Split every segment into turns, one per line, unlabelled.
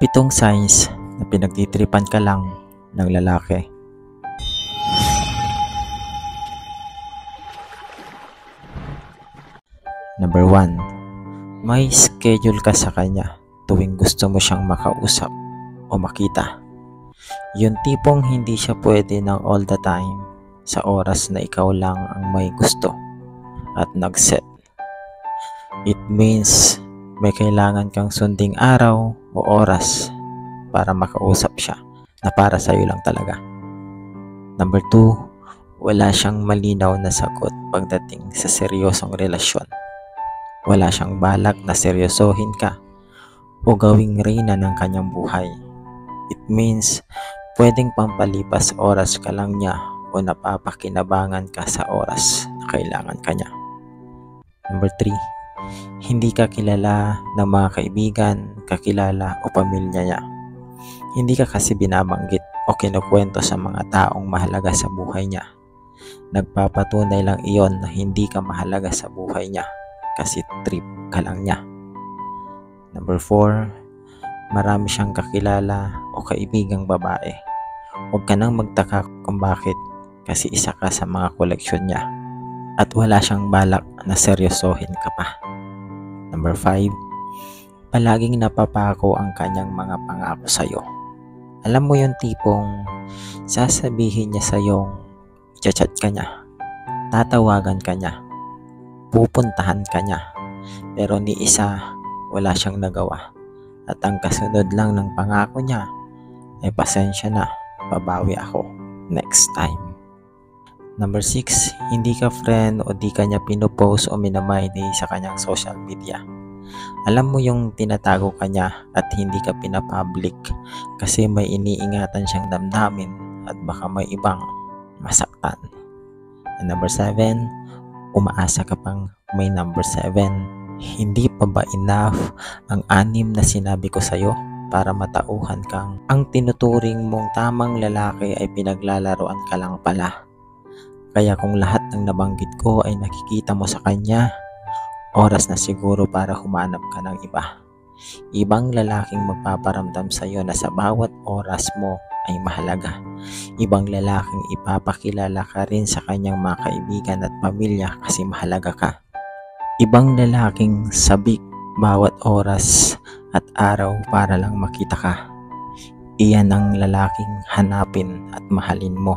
7 signs na pinagtitripan ka lang ng lalaki. Number 1. May schedule ka sa kanya tuwing gusto mo siyang makausap o makita. Yung tipong hindi siya pwede ng all the time sa oras na ikaw lang ang may gusto at nag-set. It means may kailangan kang sunding araw o oras para makausap siya na para sa'yo lang talaga. Number 2, wala siyang malinaw na sagot pagdating sa seryosong relasyon. Wala siyang balak na seryosohin ka o gawing reyna ng kanyang buhay. It means pwedeng pampalipas oras ka lang niya o napapakinabangan ka sa oras na kailangan ka niya. Number 3, hindi ka kilala ng mga kaibigan, kakilala o pamilya niya. Hindi ka kasi binabanggit o kinukwento sa mga taong mahalaga sa buhay niya. Nagpapatunay lang iyon na hindi ka mahalaga sa buhay niya kasi trip ka lang niya. Number 4, marami siyang kakilala o kaibigang babae. Huwag ka nang magtaka kung bakit kasi isa ka sa mga koleksyon niya at wala siyang balak na seryosohin ka pa. Number 5, palaging napapako ang kanyang mga pangako sa'yo. Alam mo yung tipong sasabihin niya sa'yong i-chat ka niya, tatawagan ka niya, pupuntahan ka niya, pero ni isa wala siyang nagawa at ang kasunod lang ng pangako niya ay pasensya na, babawi ako next time. Number 6, hindi ka friend o di ka niya pinopost o minamayday sa kanyang social media. Alam mo yung tinatago ka niya at hindi ka pinapublic kasi may iniingatan siyang damdamin at baka may ibang masaktan. And number 7, umaasa ka pang may number 7. Hindi pa ba enough ang 6 na sinabi ko sa'yo para matauhan kang ang tinuturing mong tamang lalaki ay pinaglalaroan ka lang pala? Kaya kung lahat ng nabanggit ko ay nakikita mo sa kanya, oras na siguro para humanap ka ng iba. Ibang lalaking magpaparamdam sa iyo na sa bawat oras mo ay mahalaga. Ibang lalaking ipapakilala ka rin sa kanyang mga kaibigan at pamilya kasi mahalaga ka. Ibang lalaking sabik bawat oras at araw para lang makita ka. Iyan ang lalaking hanapin at mahalin mo.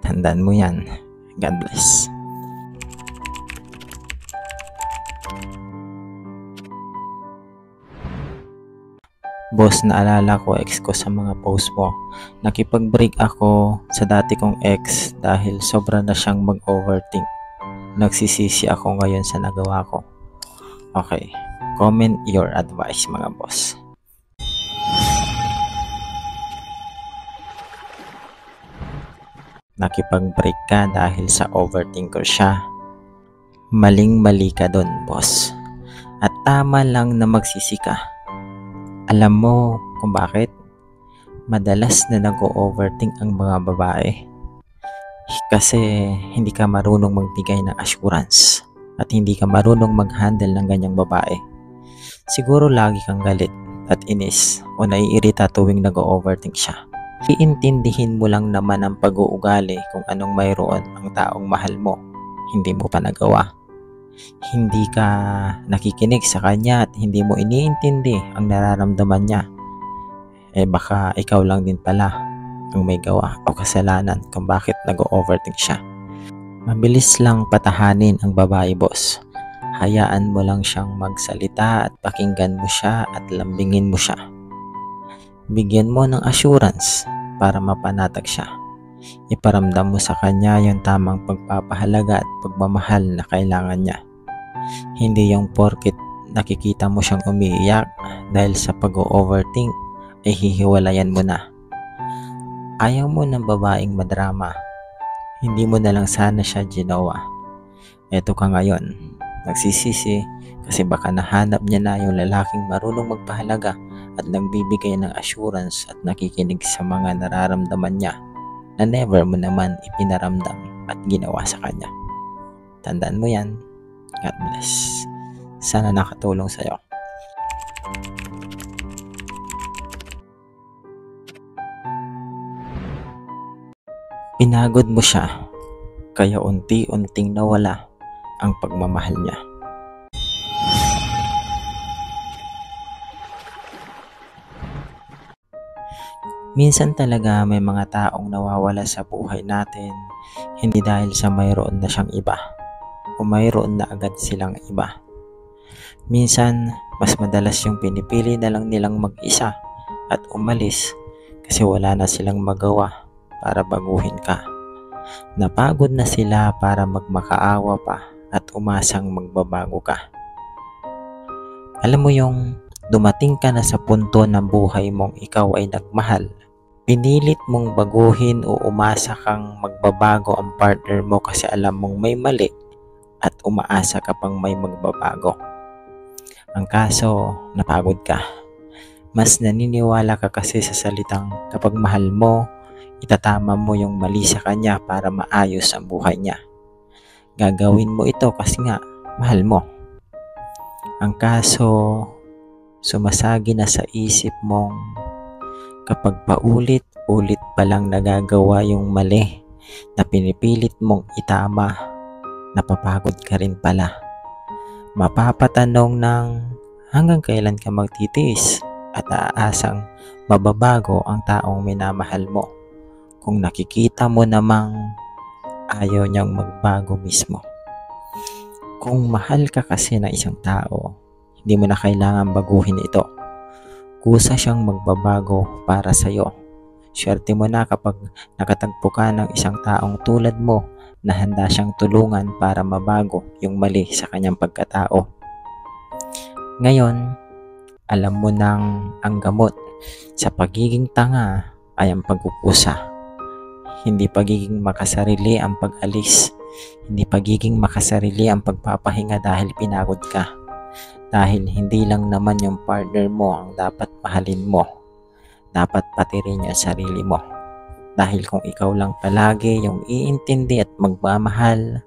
Tandaan mo yan. God bless. Boss, naalala ko ex ko sa mga post mo. Nakipag-break ako sa dati kong ex dahil sobra na siyang mag-overthink. Nagsisisi ako ngayon sa nagawa ko. Okay, comment your advice mga boss. Nakipag-break ka dahil sa overthinker siya. Maling-mali ka dun, boss. At tama lang na magsisi ka. Alam mo kung bakit? Madalas na nag-overthink ang mga babae. Kasi hindi ka marunong magbigay ng assurance at hindi ka marunong mag-handle ng ganyang babae. Siguro lagi kang galit at inis o naiirita tuwing nag-overthink siya. Iintindihin mo lang naman ang pag-uugali kung anong mayroon ang taong mahal mo. Hindi mo pa nagawa. Hindi ka nakikinig sa kanya at hindi mo iniintindi ang nararamdaman niya. Baka ikaw lang din pala ang may gawa o kasalanan kung bakit nag-overthink siya. Mabilis lang patahanin ang babae, boss. Hayaan mo lang siyang magsalita at pakinggan mo siya at lambingin mo siya. Bigyan mo ng assurance para mapanatag siya. Iparamdam mo sa kanya yung tamang pagpapahalaga at pagmamahal na kailangan niya. Hindi yung porket nakikita mo siyang umiiyak dahil sa pag-overthink ay hihiwalayan mo na. Ayaw mo ng babaeng madrama. Hindi mo na lang sana siya ginawa. Eto ka ngayon, nagsisisi kasi baka nahanap niya na yung lalaking marunong magpahalaga at nagbibigay ng assurance at nakikinig sa mga nararamdaman niya na never mo naman ipinaramdam at ginawa sa kanya. Tandaan mo yan. God bless. Sana nakatulong sa'yo. Pinagod mo siya, kaya unti-unting nawala ang pagmamahal niya. Minsan talaga may mga taong nawawala sa buhay natin hindi dahil sa mayroon na siyang iba o mayroon na agad silang iba. Minsan, mas madalas yung pinipili na lang nilang mag-isa at umalis kasi wala na silang magawa para baguhin ka. Napagod na sila para magmakaawa pa at umasang magbabago ka. Alam mo yung dumating ka na sa punto ng buhay mong ikaw ay nagmahal. Pinilit mong baguhin o umasa kang magbabago ang partner mo kasi alam mong may mali at umaasa ka pang may magbabago. Ang kaso, napagod ka. Mas naniniwala ka kasi sa salitang kapag mahal mo, itatama mo yung mali sa kanya para maayos ang buhay niya. Gagawin mo ito kasi nga, mahal mo. Ang kaso, sumasagi na sa isip mong kapag paulit-ulit pa lang nagagawa yung mali na pinipilit mong itama, napapagod ka rin pala. Mapapatanong ng hanggang kailan ka magtitiis at aasang mababago ang taong minamahal mo kung nakikita mo namang ayaw niyang magbago mismo. Kung mahal ka kasi ng isang tao, hindi mo na kailangan baguhin ito. Kusa siyang magbabago para sa'yo. Swerte mo na kapag nakatagpo ka ng isang taong tulad mo na handa siyang tulungan para mabago yung mali sa kanyang pagkatao. Ngayon, alam mo nang ang gamot sa pagiging tanga ay ang pagkukusa. Hindi pagiging makasarili ang pag-alis. Hindi pagiging makasarili ang pagpapahinga dahil pinagod ka. Dahil hindi lang naman yung partner mo ang dapat mahalin mo. Dapat pati rin yung sarili mo. Dahil kung ikaw lang palagi yung iintindi at magmamahal,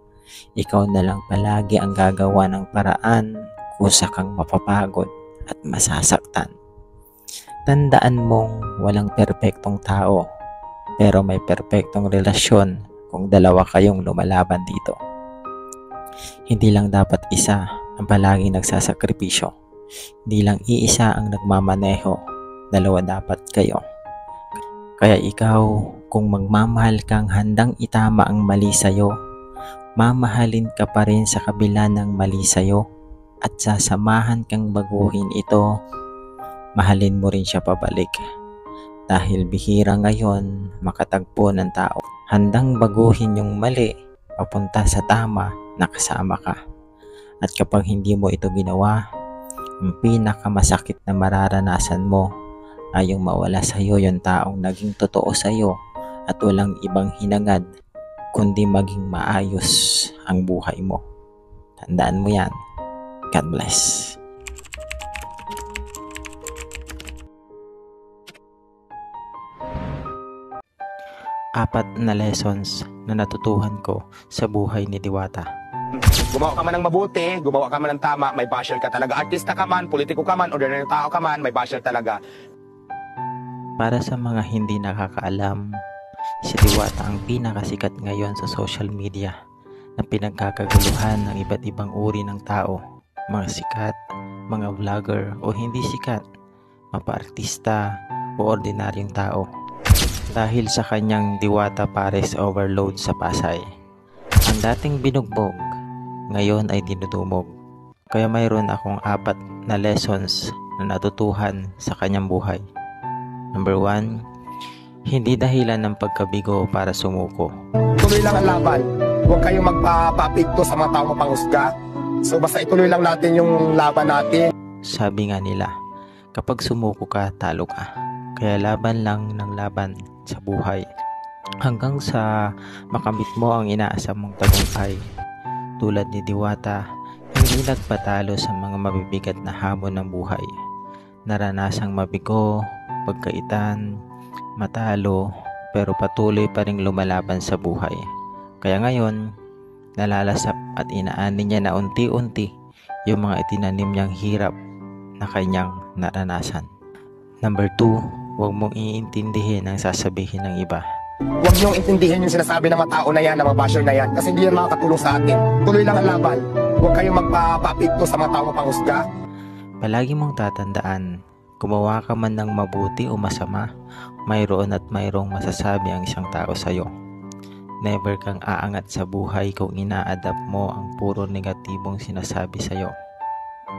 ikaw na lang palagi ang gagawa ng paraan, kusa kang mapapagod at masasaktan. Tandaan mong walang perpektong tao, pero may perpektong relasyon kung dalawa kayong lumalaban dito. Hindi lang dapat isa ang palaging nagsasakripisyo. Hindi lang iisa ang nagmamaneho. Dalawa dapat kayo. Kaya ikaw, kung magmamahal kang handang itama ang mali sa'yo, mamahalin ka pa rin sa kabila ng mali sa'yo at sasamahan kang baguhin ito, mahalin mo rin siya pabalik. Dahil bihira ngayon makatagpo ng tao handang baguhin yung mali papunta sa tama na kasama ka. At kapag hindi mo ito ginawa, ang pinakamasakit na mararanasan mo ay yung mawala sa iyo yung taong naging totoo sa iyo at walang ibang hinangad kundi maging maayos ang buhay mo. Tandaan mo yan. God bless. Apat na lessons na natutuhan ko sa buhay ni Diwata.
Gumawa ka man ng mabuti, gumawa ka man ng tama, may basher ka talaga. Artista ka man, politiko ka man, ordinary tao ka man, may basher talaga.
Para sa mga hindi nakakaalam, si Diwata ang pinakasikat ngayon sa social media na pinagkakaguluhan ng iba't ibang uri ng tao. Mga sikat, mga vlogger o hindi sikat, mapa-artista o ordinaryong tao. Dahil sa kanyang Diwata Pares overload sa Pasay, ang dating binugbog, ngayon ay dinudumog. Kaya mayroon akong 4 na lessons na natutuhan sa kanyang buhay. Number 1, hindi dahilan ng pagkabigo para sumuko.
Tuloy lang ang laban. Huwag kayong magpapapigto sa mga tao mapanghusga. So basta ituloy lang natin yung laban natin.
Sabi nga nila, kapag sumuko ka, talo ka. Kaya laban lang ng laban sa buhay. Hanggang sa makamit mo ang inaasam mong tagumpay. Tulad ni Diwata, hindi nagpatalo sa mga mabibigat na hamon ng buhay. Naranasang mabigo, pagkaitan, matalo, pero patuloy pa ring lumalaban sa buhay. Kaya ngayon, nalalasap at inaani niya na unti-unti yung mga itinanim niyang hirap na kanyang naranasan. Number 2, huwag mong iintindihin ang sasabihin ng iba.
Huwag niyong intindihin yung sinasabi ng mga tao na yan, ng mga basher na yan, kasi hindi yan makakatulong sa atin. Tuloy lang ang laban. Huwag kayong magpapapikto sa mga tao mapanghusga.
Palagi mong tatandaan, gumawa ka man ng mabuti o masama, mayroon at mayroong masasabi ang isang tao sa'yo. Never kang aangat sa buhay kung ina-adapt mo ang puro negatibong sinasabi sa'yo.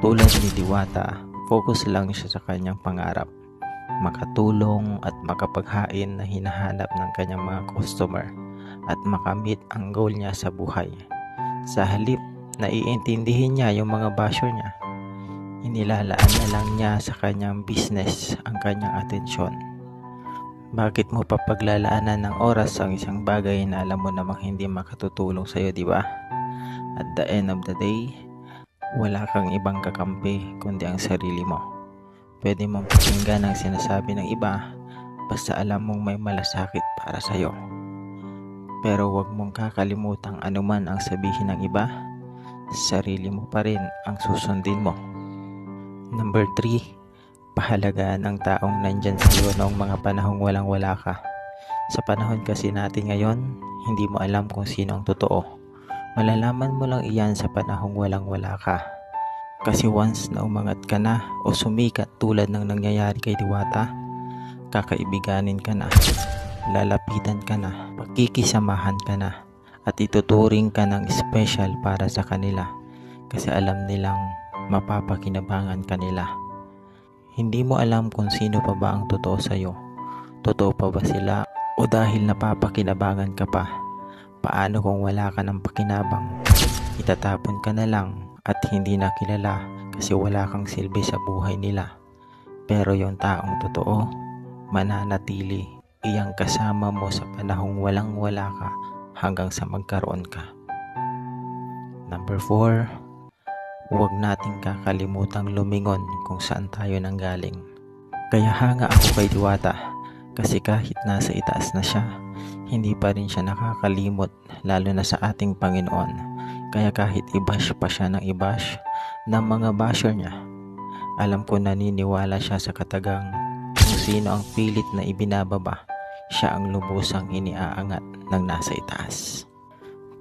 Tulad ni Diwata, focus lang siya sa kanyang pangarap, makatulong at makapaghain na hinahanap ng kanyang mga customer at makamit ang goal niya sa buhay. Sa halip na iintindihin niya yung mga basher niya, inilalaan na lang niya sa kanyang business ang kanyang atensyon. Bakit mo pa paglalaanan ng oras ang isang bagay na alam mo namang hindi makatutulong sa'yo, di ba? At the end of the day, wala kang ibang kakampi kundi ang sarili mo. Pwede mong pakinggan ang sinasabi ng iba basta alam mong may malasakit para sa'yo. Pero huwag mong kakalimutang anuman ang sabihin ng iba, sarili mo pa rin ang susundin mo. Number 3, pahalagaan ang taong nandyan sa iyo noong mga panahong walang-wala ka. Sa panahon kasi natin ngayon, hindi mo alam kung sino ang totoo. Malalaman mo lang iyan sa panahong walang-wala ka. Kasi once na umangat ka na o sumikat tulad ng nangyayari kay Diwata, kakaibiganin ka na, lalapitan ka na, pakikisamahan ka na, at ituturing ka ng special para sa kanila kasi alam nilang mapapakinabangan ka nila. Hindi mo alam kung sino pa ba ang totoo sa'yo. Totoo pa ba sila o dahil napapakinabangan ka pa? Paano kung wala ka ng pakinabang? Itatapon ka na lang at hindi na kilala kasi wala kang silbi sa buhay nila. Pero yung taong totoo, mananatili, iyang kasama mo sa panahong walang-wala ka hanggang sa magkaroon ka. Number 4, huwag nating kakalimutang lumingon kung saan tayo nanggaling. Kaya hanga ako kay Diwata kasi kahit nasa itaas na siya, hindi pa rin siya nakakalimot lalo na sa ating Panginoon. Kaya kahit i-bash pa siya ng i-bash ng mga basher niya, alam ko naniniwala siya sa katagang kung sino ang pilit na ibinababa, siya ang lubusang iniaangat ng nasa itaas.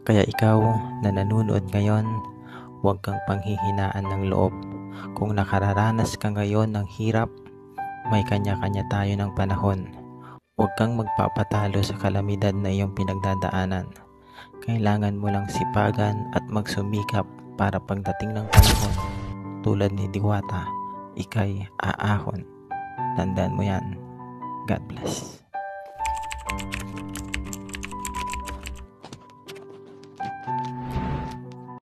Kaya ikaw na nanonood ngayon, huwag kang panghihinaan ng loob. Kung nakararanas ka ngayon ng hirap, may kanya-kanya tayo ng panahon. Huwag kang magpapatalo sa kalamidad na iyong pinagdadaanan. Kailangan mo lang sipagan at magsumikap para pagdating ng panahon, tulad ni Diwata, ika'y aahon. Tandaan mo yan. God bless.